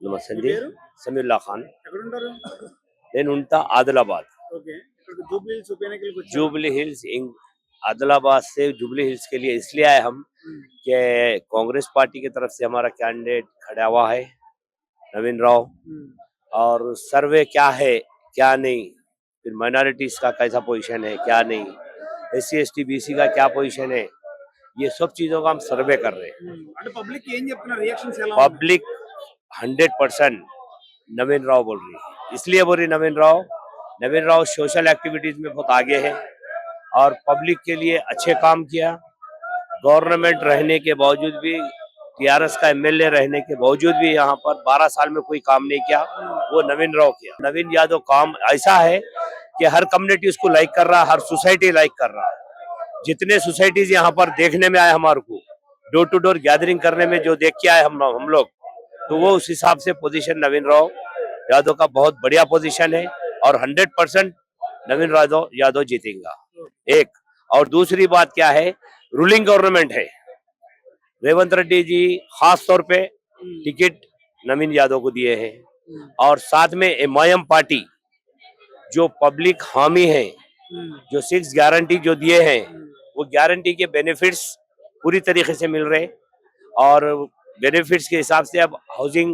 నమస్తే మీ అండి. పేరు? సమీల్లా ఖాన్. ఎక్కడుంటారు? నేను ఉంటా ఆదిలాబాద్. ఓకే. इక్కడికి జూబ్లీ హిల్స్ ఉప ఎన్నికలకు వచ్చారా? जुबली हिल्स आदिलाबाद से जुबली हिल्स के लिए इसलिए आए हम హ్మ్. कि कांग्रेस पार्टी की तरफ से हमारा कैंडिडेट खड़ा हुआ है नवीन राव। హ్మ్. और सर्वे क्या है क्या नहीं, फिर माइनॉरिटीज का कैसा पोजीशन है क्या नहीं, SC ST BC का क्या पोजीशन है, ये सब चीजों का हम सर्वे कर रहे हैं। హ్మ్. అంటే పబ్లిక్ ఏం చెప్తున్నారు? రియాక్షన్స్ ఎలా ఉన్నాయి? पब्लिक 100% नवीन राव बोल रही है। इसलिए बोल रही नवीन राव सोशल एक्टिविटीज में बहुत आगे है और पब्लिक के लिए अच्छे काम किया। गवर्नमेंट रहने के बावजूद भी, TRS का MLA रहने के बावजूद भी यहाँ पर 12 साल में कोई काम नहीं किया, वो नवीन राव किया। नवीन यादव काम ऐसा है कि हर कम्युनिटी उसको लाइक कर रहा है, हर सोसाइटी लाइक कर रहा है। जितने सोसाइटीज यहाँ पर देखने में आए हमारे को, डोर टू डोर गैदरिंग करने में जो देख के आए हम लोग, तो वो उस हिसाब से पोजीशन नवीन राव यादव का बहुत बढ़िया पोजीशन है और 100% नवीन यादव जीतेगा। एक और दूसरी बात क्या है, रूलिंग गवर्नमेंट है, रेवंत रेड्डी जी खास तौर पे హ్మ్. टिकट नवीन यादव को दिए हैं। హ్మ్. और साथ में MIM पार्टी जो पब्लिक हामी है, హ్మ్. जो 6 गारंटी जो दिए हैं, హ్మ్. वो गारंटी के बेनिफिट्स पूरी तरीके से मिल रहे। और बेनिफिट्स के हिसाब से अब हाउसिंग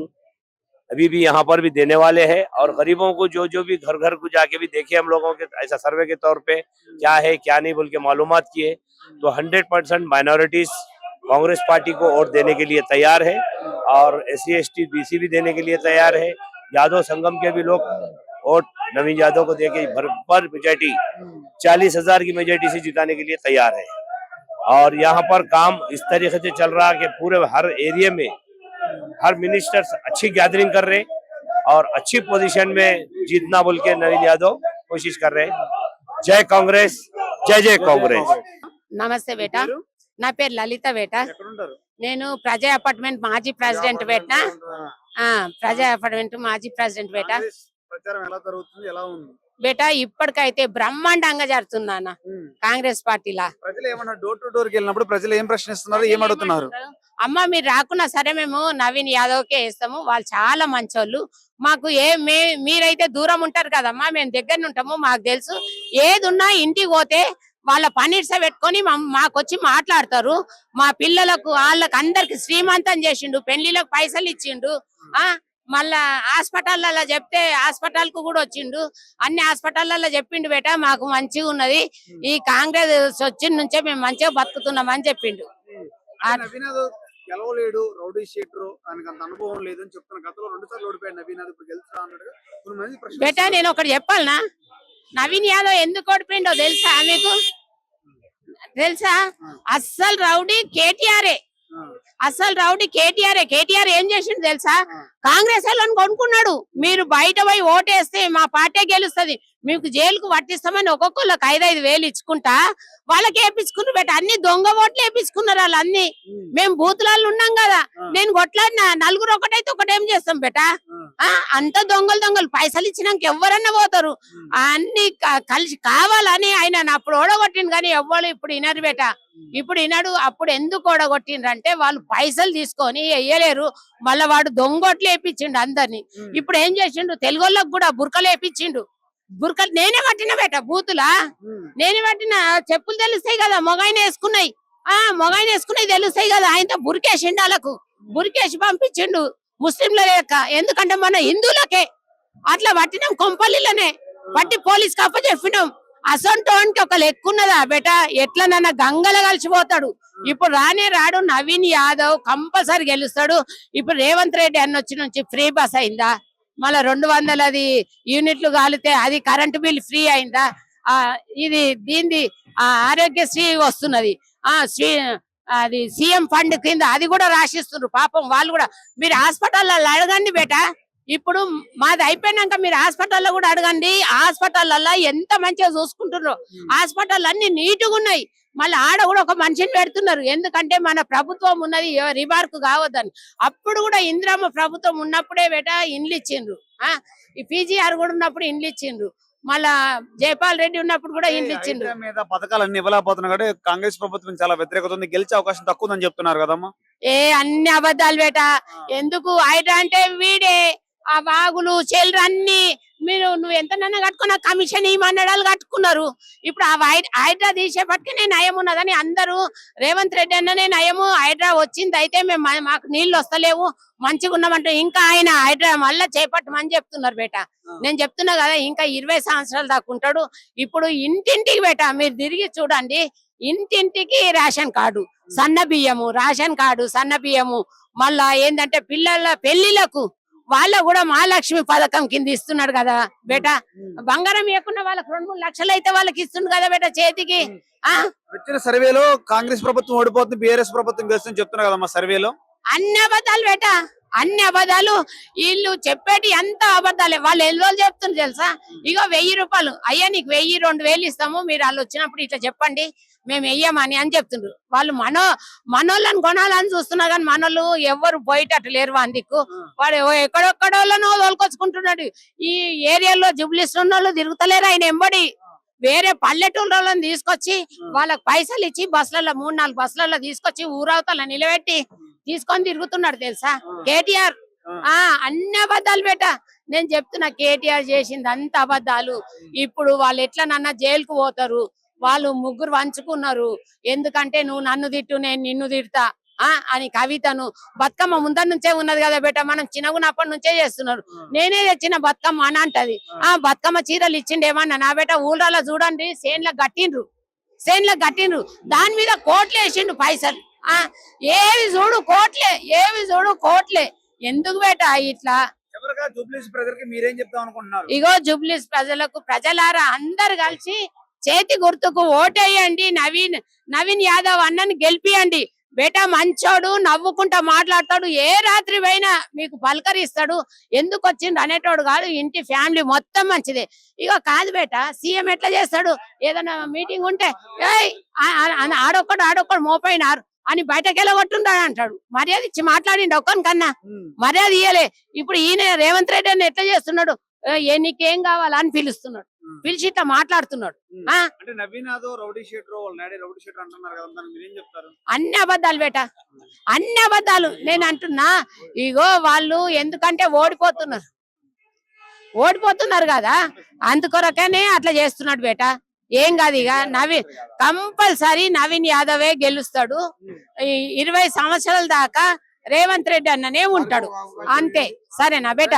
अभी भी यहाँ पर भी देने वाले हैं। और गरीबों को जो भी घर घर को जाके भी देखे हम लोगों के ऐसा सर्वे के तौर पे क्या है क्या नहीं बोल के मालूमात किए, तो 100% माइनॉरिटीज कांग्रेस पार्टी को वोट देने के लिए तैयार है और SC ST BC भी देने के लिए तैयार है। यादव संगम के भी लोग वोट नवीन यादव को देके भरपूर मेजॉरिटी 40,000 की मेजॉरिटी से जिताने के लिए तैयार है। और यहाँ पर काम इस तरीके से चल रहा है कि पूरे हर एरिया में हर मिनिस्टर्स अच्छी गैदरिंग कर रहे और अच्छी पोजीशन में जीतना बोल के नवीन यादव कोशिश कर रहे हैं। जय कांग्रेस, जय जय कांग्रेस। నమస్తే మీ బేటా, పేరు? నా పేరు లలిత బేటా. ఎక్కడుంటారు? నేను ప్రజా అపార్ట్మెంట్ మాజీ ప్రెసిడెంట్ బేటా. ప్రజా అపార్ట్మెంట్ మాజీ ప్రెసిడెంట్ బేటా. కాంగ్రెస్ ప్రచారం ఎలా జరుగుతుంది? ఎలా ఉంది? బేటా ఇప్పటికైతే బ్రహ్మాండంగా జరుగుతుందన్న హ్మ్. కాంగ్రెస్ పార్టీలా. ప్రజలు ఏమన్నా డోర్ టు డోర్ కి వెళ్ళినప్పుడు ప్రజలు ఏం ప్రశ్నిస్తున్నారు? ఏం అడుగుతున్నారు? అమ్మ మీరు రాకున్నా సరే మేము నవీన్ యాదవ్ కే వేస్తాము, వాళ్ళు చాలా మంచోళ్ళు. మాకు మీరైతే దూరం ఉంటారు కదమ్మా, మేము దగ్గర ఉంటాము, మాకు తెలుసు. ఏదున్నా ఇంటికి పోతే వాళ్ళ పనిడ్స పెట్టుకొని మాకొచ్చి మాట్లాడతారు. మా పిల్లలకు వాళ్ళకి అందరికి శ్రీమంతం చేసిండు, పెళ్లిలకు పైసలు ఇచ్చిండు. మళ్ళా హాస్పిటల్లో చెప్తే హాస్పిటల్ కు కూడా వచ్చిండు, అన్ని హాస్పిటల్లో చెప్పిండు బేటా మాకు మంచిగా ఉన్నది, ఈ కాంగ్రెస్ వచ్చిన నుంచే మేము మంచిగా బతుకుతున్నామని చెప్పిండు. అంటే నవీన్ యాదవ్ గెలవలేడు, రౌడీ షీటర్, ఆయనకు అంత అనుభవం లేదని చెప్తున్న. గతంలో 2 సార్లు ఓడిపోయాడు నవీన్ యాదవ్, ఇప్పుడు గెలుస్తా అన్నాడు. కొంతమంది బేటా ప్రశ్నిస్తున్నారు. నేను ఒకటి చెప్పాలనా, నవీన్ యాదవ్ ఎందుకు ఓడిపోయిండో తెలుసా మీకు? తెలుసా? అస్సలు రౌడీ కేటీఆర్, ఆ, అసలు రౌడీ కేటీఆర్. కేటీఆర్ ఏం చేసిండు తెలుసా? కాంగ్రెస్ వాళ్ళని కొనుక్కున్నాడు. మీరు బయట పోయి ఓటేస్తే మా పార్టీ గెలుస్తుంది, మీకు జైలుకు పట్టిస్తామని ఒక్కొక్కళ్ళకి 5,000 ఇచ్చుకుంటా వాళ్ళకి వేపించుకున్నారు బేట. అన్ని దొంగ ఓట్లు వేపించుకున్నారు వాళ్ళు అన్ని. మేము బూతులలో ఉన్నాం కదా, నేను కొట్లాడిన నలుగురు ఒకటైతే ఒకటేం చేస్తాం బేట. అంత దొంగలు పైసలు ఇచ్చినాక ఎవరన్నా పోతారు. అన్ని కలిసి కావాలని ఆయన అప్పుడు ఓడగొట్టిండు, కానీ ఎవ్వరు ఇప్పుడు వినరు బేట. ఇప్పుడు వినడు. అప్పుడు ఎందుకు ఓడగొట్టిండ్రు అంటే వాళ్ళు పైసలు తీసుకొని వెయ్యలేరు, మళ్ళా వాడు దొంగోట్లు వేపించిండు అందరినీ. ఇప్పుడు ఏం చేసిండు, తెలుగోళ్ళకు కూడా బుర్కలు వేపించిండు. బుర్కలు నేనే పట్టిన బేట, బూతులా నేనే పట్టిన. చెప్పులు తెలుస్తాయి కదా, మొగాయిన వేసుకున్నాయి, మొగాయిన వేసుకున్నాయి తెలుస్తాయి కదా. ఆయనతో బురికేసిండు, వాళ్ళకు బురికేసి పంపించిండు ముస్లింల లెక్క. ఎందుకంటే మన హిందువులకే అట్లా పట్టినాం, కొంపల్లిలోనే పట్టి పోలీస్ కప్ప చెప్పినాం. అసొంటోనికి ఒక లెక్క ఉన్నదా బేట, ఎట్లా నన్న గంగల కలిసిపోతాడు. ఇప్పుడు రాడు నవీన్ యాదవ్ కంపల్సరీ గెలుస్తాడు. ఇప్పుడు రేవంత్ రెడ్డి అన్న వచ్చి నుంచి ఫ్రీ బస్ అయిందా, మళ్ళా 200 యూనిట్లు కాలితే అది కరెంటు బిల్ ఫ్రీ అయిందా, ఇది దీనిది ఆరోగ్యశ్రీ వస్తున్నది, అది సీఎం ఫండ్ కింద అది కూడా రాసిస్తున్నారు. పాపం వాళ్ళు కూడా మీరు హాస్పిటల్లో అడగండి బేట. ఇప్పుడు మాది అయిపోయినాక మీరు హాస్పిటల్లో కూడా అడగండి, హాస్పిటల్లో ఎంత మంచిగా చూసుకుంటున్నారు. హాస్పిటల్ అన్ని నీట్గా ఉన్నాయి. మళ్ళీ ఆడ కూడా ఒక మనిషిని పెడుతున్నారు, ఎందుకంటే మన ప్రభుత్వం ఉన్నది రిమార్క్ కావద్దని. అప్పుడు కూడా ఇందిరమ్మ ప్రభుత్వం ఉన్నప్పుడే బేట ఇండ్లు ఇచ్చిండ్రు, ఈ PGR కూడా ఉన్నప్పుడు ఇండ్లు ఇచ్చిండ్రు, మళ్ళా జైపాల్ రెడ్డి ఉన్నప్పుడు కూడా ఇండ్లు ఇచ్చిండ్రు. మీద పథకాలు అన్ని ఇవ్వలేకపోతున్నా కాబట్టి కాంగ్రెస్ ప్రభుత్వం చాలా వ్యతిరేకత ఉంది, గెలిచే అవకాశం తక్కువ ఉందని చెప్తున్నారు కదమ్మా. అన్ని అబద్ధాలు బేట. ఎందుకు ఆయన అంటే వీడే ఆ వాగులు చెల్లు అన్ని నువ్వు ఎంతనన్నా కట్టుకున్న కమిషన్ ఇవ్వమన్నాడు కట్టుకున్నారు. ఇప్పుడు ఆ హైడ్రా తీసేపటికి నయం ఉన్నదని అందరూ రేవంత్ రెడ్డి అన్ననే నయము, హైడ్రా వచ్చింది అయితే మేము మాకు నీళ్లు వస్తలేవు మంచిగా ఉన్నామంటే ఇంకా ఆయన హైడ్రా మళ్ళా చేపట్టమని చెప్తున్నారు బేట. నేను చెప్తున్నా కదా ఇంకా 20 సంవత్సరాలు దాకా ఉంటాడు. ఇప్పుడు ఇంటింటికి బేట మీరు తిరిగి చూడండి, ఇంటింటికి రేషన్ కార్డు సన్న బియ్యము, రేషన్ కార్డు సన్న బియ్యము. మళ్ళా ఏంటంటే పిల్లల పెళ్లిలకు వాళ్ళకు కూడా మహాలక్ష్మి పథకం కింద ఇస్తున్నాడు కదా బేట. బంగారం ఇవ్వకుండా వాళ్ళకి 2-3 లక్షలు అయితే వాళ్ళకి ఇస్తుంది కదా బేట చేతికి. వచ్చిన సర్వేలో కాంగ్రెస్ ప్రభుత్వం ఓడిపోతుంది, బీఆర్ఎస్ ప్రభుత్వం గెలుస్తుంది చెప్తున్నారు కదమ్మా సర్వేలో. అన్ని అబద్ధాలు బేట, అన్ని అబద్ధాలు. వీళ్ళు చెప్పేటి ఎంత అబద్ధాలే. వాళ్ళు ఎన్ని రోజులు చెప్తున్నారు తెలుసా? ఇగో 1000 రూపాయలు అయ్యా నీకు 1000-2000 ఇస్తాము, మీరు వాళ్ళు వచ్చినప్పుడు ఇట్లా చెప్పండి మేము వెయ్యమని అని చెప్తుండ్రు. వాళ్ళు మనోళ్ళని కొనాలని చూస్తున్నారు కానీ మనోళ్ళు ఎవరు పోయేటట్టు లేరు. అందుకు వాడు ఎక్కడెక్కడోళ్ళనో తోలుకొచ్చుకుంటున్నాడు. ఈ ఏరియాలో జుబ్లీస్ ఉన్న వాళ్ళు తిరుగుతలేరు ఆయన ఎంబడి. వేరే పల్లెటూళ్ళని తీసుకొచ్చి వాళ్ళకి పైసలు ఇచ్చి బస్సులలో 3-4 బస్సులలో తీసుకొచ్చి ఊరవతల నిలబెట్టి తీసుకొని తిరుగుతున్నాడు తెలుసా కేటీఆర్. అన్ని అబద్ధాలు బేట. నేను చెప్తున్నా కేటీఆర్ చేసింది అంత అబద్ధాలు. ఇప్పుడు వాళ్ళు ఎట్లనన్నా జైలుకు పోతారు. వాళ్ళు ముగ్గురు వంచుకున్నారు. ఎందుకంటే నువ్వు నన్ను తిట్టు నేను నిన్ను తిడతా అని కవితను బతుకమ్మ ముందర నుంచే ఉన్నది కదా బేట. మనం చిన్నగున్నప్పటి నుంచే చేస్తున్నారు. నేనే తెచ్చిన బతుకమ్మ అని అంటది. బతుకమ్మ చీరలు ఇచ్చిండేమన్నా నా బేట. ఊళ్ళలో చూడండి సేన్లకు కట్టిండ్రు దాని మీద కోట్లు వేసిండు పైసలు. ఏవి చూడు కోట్లే. ఎందుకు బేట ఇట్లా? మీరేం చెప్తాం అనుకుంటున్నారు? ఇగో జూబ్లీస్ ప్రజలకు, ప్రజలారా అందరు కలిసి చేతి గుర్తుకు ఓటేయండి, నవీన్ యాదవ్ అన్నని గెలిపియండి బేటా. మంచోడు, నవ్వుకుంటా మాట్లాడతాడు, ఏ రాత్రి పోయినా మీకు పలకరిస్తాడు. ఎందుకు వచ్చిండు అనేటోడు కాదు. ఇంటి ఫ్యామిలీ మొత్తం మంచిదే. ఇక కాదు బేట సీఎం ఎట్లా చేస్తాడు? ఏదైనా మీటింగ్ ఉంటే ఆడొక్కడు మోపోయినారు అని బయటకు వెళ్ళగొట్టుంటాడు అంటాడు. మర్యాద ఇచ్చి మాట్లాడిండు ఒక్కనికన్నా, మర్యాద ఇయ్యలే. ఇప్పుడు ఈయన రేవంత్ రెడ్డి అని ఎట్లా చేస్తున్నాడు? నీకేం కావాలా అని పిలుస్తున్నాడు, పిలిచి ఇట్లా మాట్లాడుతున్నాడు. అంటే నవీన్ యాదవ్ రౌడీ షీటర్ అంటున్నారు కదా, దానికి మీరేం చెప్తారు? అన్ని అబద్ధాలు బేట, అన్ని అబద్ధాలు. నేను అంటున్నా ఇగో వాళ్ళు ఎందుకంటే ఓడిపోతున్నారు కదా, అందుకొరకనే అట్లా చేస్తున్నాడు బేట. ఏం కాదు. ఇక కంపల్సరీ నవీన్ యాదవే గెలుస్తాడు. 20 సంవత్సరాల దాకా రేవంత్ రెడ్డి అన్ననే ఉంటాడు అంతే. సరేనా బేట?